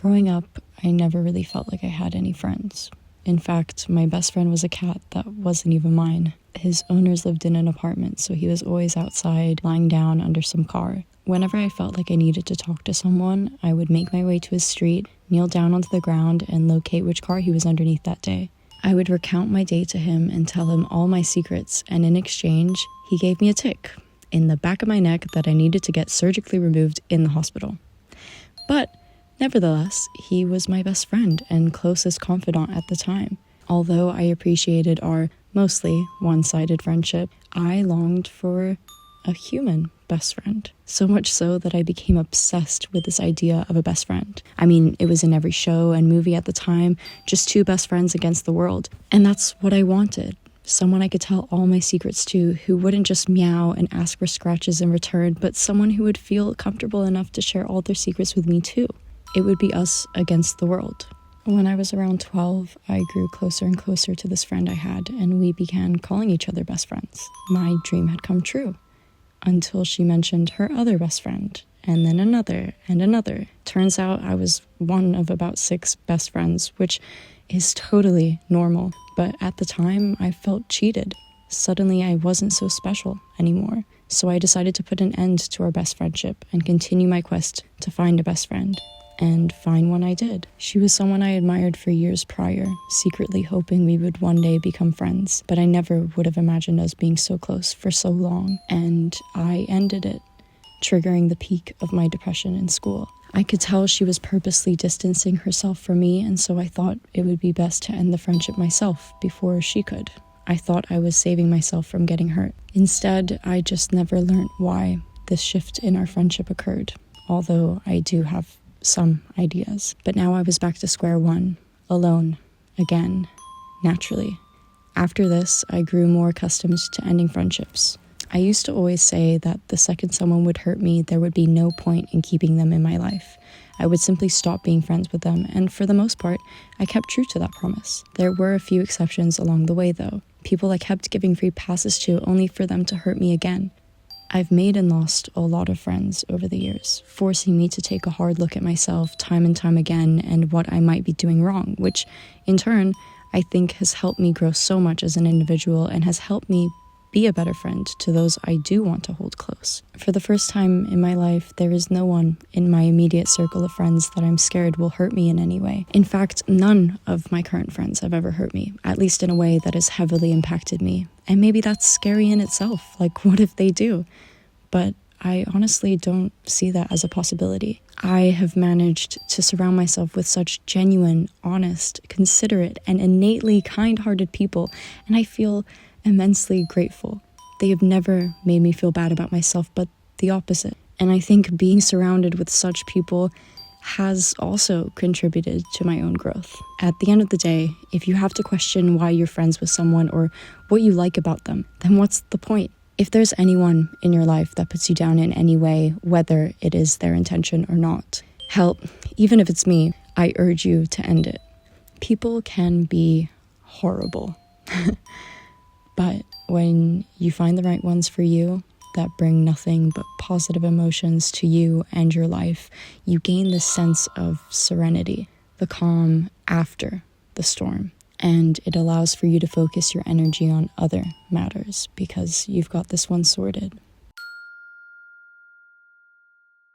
Growing up, I never really felt like I had any friends. In fact, my best friend was a cat that wasn't even mine. His owners lived in an apartment, so he was always outside, lying down under some car. Whenever I felt like I needed to talk to someone, I would make my way to his street, kneel down onto the ground, and locate which car he was underneath that day. I would recount my day to him and tell him all my secrets, and in exchange, he gave me a tick in the back of my neck that I needed to get surgically removed in the hospital. But nevertheless, he was my best friend and closest confidant at the time. Although I appreciated our mostly one-sided friendship, I longed for a human best friend. So much so that I became obsessed with this idea of a best friend. I mean, it was in every show and movie at the time, just two best friends against the world. And that's what I wanted. Someone I could tell all my secrets to, who wouldn't just meow and ask for scratches in return, but someone who would feel comfortable enough to share all their secrets with me too. It would be us against the world. When I was around 12, I grew closer and closer to this friend I had, and we began calling each other best friends. My dream had come true, until she mentioned her other best friend, and then another, and another. Turns out I was one of about 6 best friends, which is totally normal, but at the time, I felt cheated. Suddenly, I wasn't so special anymore, so I decided to put an end to our best friendship and continue my quest to find a best friend. And find one I did. She was someone I admired for years prior, secretly hoping we would one day become friends, but I never would have imagined us being so close for so long, and I ended it, triggering the peak of my depression in school. I could tell she was purposely distancing herself from me, and so I thought it would be best to end the friendship myself before she could. I thought I was saving myself from getting hurt. Instead, I just never learned why this shift in our friendship occurred, although I do have some ideas. But now I was back to square one, alone, again, naturally. After this, I grew more accustomed to ending friendships. I used to always say that the second someone would hurt me, there would be no point in keeping them in my life. I would simply stop being friends with them, and for the most part, I kept true to that promise. There were a few exceptions along the way, though. People I kept giving free passes to only for them to hurt me again. I've made and lost a lot of friends over the years, forcing me to take a hard look at myself time and time again and what I might be doing wrong, which, in turn, I think has helped me grow so much as an individual and has helped me be a better friend to those I do want to hold close. For the first time in my life, there is no one in my immediate circle of friends that I'm scared will hurt me in any way. In fact, none of my current friends have ever hurt me, at least in a way that has heavily impacted me. And maybe that's scary in itself, like what if they do? But I honestly don't see that as a possibility. I have managed to surround myself with such genuine, honest, considerate, and innately kind-hearted people, and I feel immensely grateful. They have never made me feel bad about myself, but the opposite. And I think being surrounded with such people has also contributed to my own growth. At the end of the day, if you have to question why you're friends with someone or what you like about them, then what's the point? If there's anyone in your life that puts you down in any way, whether it is their intention or not, hell, even if it's me, I urge you to end it. People can be horrible. But when you find the right ones for you that bring nothing but positive emotions to you and your life, you gain this sense of serenity, the calm after the storm. And it allows for you to focus your energy on other matters because you've got this one sorted.